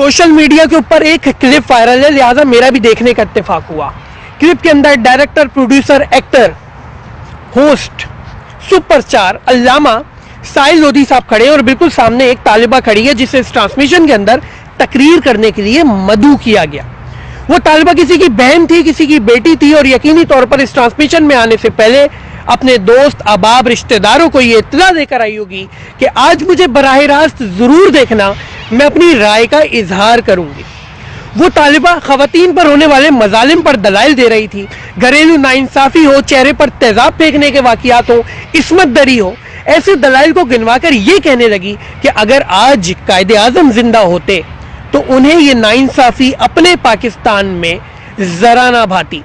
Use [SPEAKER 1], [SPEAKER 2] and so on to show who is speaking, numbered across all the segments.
[SPEAKER 1] Social media के ऊपर एक क्लिप वायरल है, लिहाजा मेरा भी देखने का इत्तेफाक हुआ। क्लिप के अंदर director, producer, actor, host, superstar अल्लामा साहिल लोधी साहब खड़े हैं और बिल्कुल सामने एक तालिबा खड़ी है जिसे इस ट्रांसमिशन के अंदर तकरीर करने के लिए मदऊ किया गया। वो तालिबा किसी की बहन थी, किसी की बेटी थी और यकीनी तौर पर इस ट्रांसमिशन में आने से पहले अपने दोस्त, अहबाब, रिश्तेदारों को ये इत्तला देकर आई होगी कि आज मुझे बराह रास्त जरूर देखना, मैं अपनी राय का इजहार करूंगी। वो तालिबा खवातीन पर होने वाले मजालिम पर दलाइल दे रही थी। घरेलू नाइंसाफी हो, चेहरे पर तेजाब फेंकने के वाकयात हो, इस्मत दरी हो, ऐसे दलाइल को गिनवाकर ये कहने लगी कि अगर आज कायदे आजम जिंदा होते तो उन्हें ये नाइंसाफी अपने पाकिस्तान में जरा ना भाती।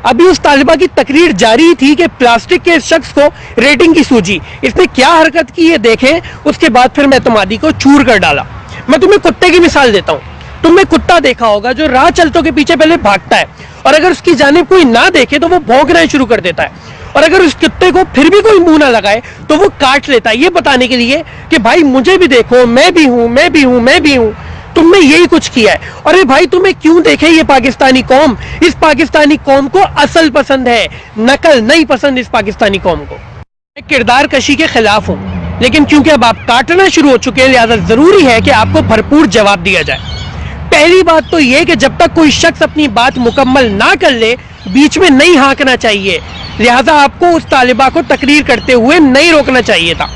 [SPEAKER 1] अभी उस तालिबा की तकरीर जारी थी कि प्लास्टिक के शख्स को रेटिंग की सूझी। इसने क्या हरकत की ये देखें, उसके बाद फिर मैं एतमादी को चूर कर डाला। मैं तुम्हें कुत्ते की मिसाल देता हूँ। तुमने कुत्ता देखा होगा जो राह चलतों के पीछे पहले भागता है और अगर उसकी जानिब कोई ना देखे तो वो भौंकना शुरू कर देता है और अगर उस कुत्ते को फिर भी कोई मुंह ना लगाए तो वो काट लेता है, ये बताने के लिए कि भाई मुझे भी देखो, मैं भी हूं, मैं भी हूं, मैं भी हूं। तुमने यही कुछ किया है। अरे भाई तुम्हें क्यों देखे ये पाकिस्तानी कौम? इस पाकिस्तानी कौम को असल पसंद है, नकल नहीं पसंद इस पाकिस्तानी कौम को। मैं किरदार कशी के खिलाफ हूं, लेकिन क्योंकि अब आप काटना शुरू हो चुके हैं लिहाजा जरूरी है कि आपको भरपूर जवाब दिया जाए। पहली बात तो यह कि जब तक कोई शख्स अपनी बात मुकम्मल ना कर ले बीच में नहीं हाँकना चाहिए, लिहाजा आपको उस तालिबा को तकरीर करते हुए नहीं रोकना चाहिए था।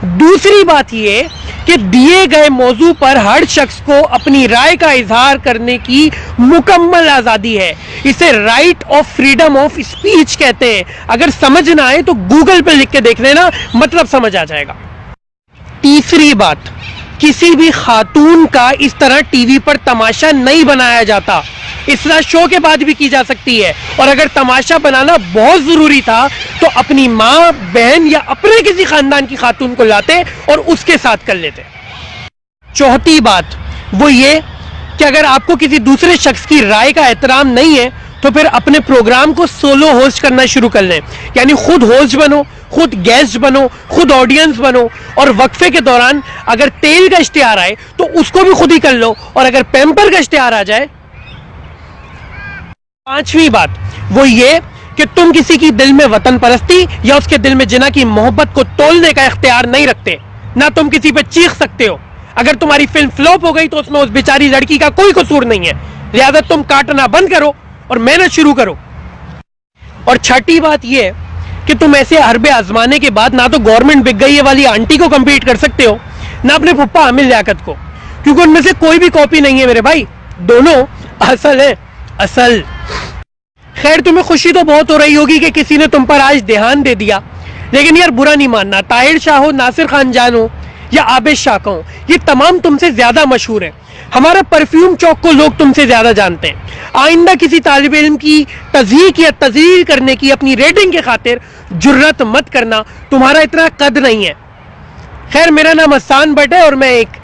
[SPEAKER 1] दूसरी बात यह कि दिए गए मौजू पर हर शख्स को अपनी राय का इजहार करने की मुकम्मल आजादी है। इसे right of freedom of speech कहते हैं। अगर समझ ना आए तो गूगल पे लिख के देख लेना, मतलब समझ आ जाएगा। तीसरी बात, किसी भी खातून का इस तरह टीवी पर तमाशा नहीं बनाया जाता। इस्लाह शो के बाद भी की जा सकती है और अगर तमाशा बनाना बहुत जरूरी था तो अपनी माँ, बहन या अपने किसी खानदान की खातून को लाते और उसके साथ कर लेते। चौथी बात वो ये कि अगर आपको किसी दूसरे शख्स की राय का एहतराम नहीं है तो फिर अपने प्रोग्राम को सोलो होस्ट करना शुरू कर लें, यानी खुद होस्ट बनो, खुद गेस्ट बनो, खुद ऑडियंस बनो और वक्फे के दौरान अगर तेल का इश्तिहार आए तो उसको भी खुद ही कर लो और अगर पैम्पर का इश्तिहार आ जाए। पांचवी बात वो ये कि तुम किसी की दिल में वतन परस्ती या उसके दिल में जिना की मोहब्बत को तोलने का इख्तियार नहीं रखते। ना तुम किसी पे चीख सकते हो। अगर तुम्हारी फिल्म फ्लॉप हो गई तो उसमें उस बेचारी लड़की का कोई कसूर नहीं है, लिहाजा तुम काटना बंद करो और मेहनत शुरू करो। और छठी बात यह कि तुम ऐसे हरबे आजमाने के बाद ना तो गवर्नमेंट बिक गई है वाली आंटी को कम्पीट कर सकते हो, ना अपने पप्पा आमिर लियाकत को, क्योंकि उनमें से कोई भी कॉपी नहीं है मेरे भाई, दोनों असल है, असल। खैर तुम्हें खुशी तो बहुत हो रही होगी कि किसी ने तुम पर आज ध्यान दे दिया, लेकिन यार बुरा नहीं मानना, ताहिर शाह हो, नासिर खान जान हो या आबिद शाह हो, ये तमाम तुमसे ज्यादा मशहूर है। हमारा परफ्यूम चौक को लोग तुमसे ज्यादा जानते हैं। आइंदा किसी तालिब इल्म की तज़हीक या तज़हीर करने की अपनी रेटिंग के खातिर जुर्रत मत करना, तुम्हारा इतना कद नहीं है। खैर मेरा नाम हसन भट्ट है और मैं एक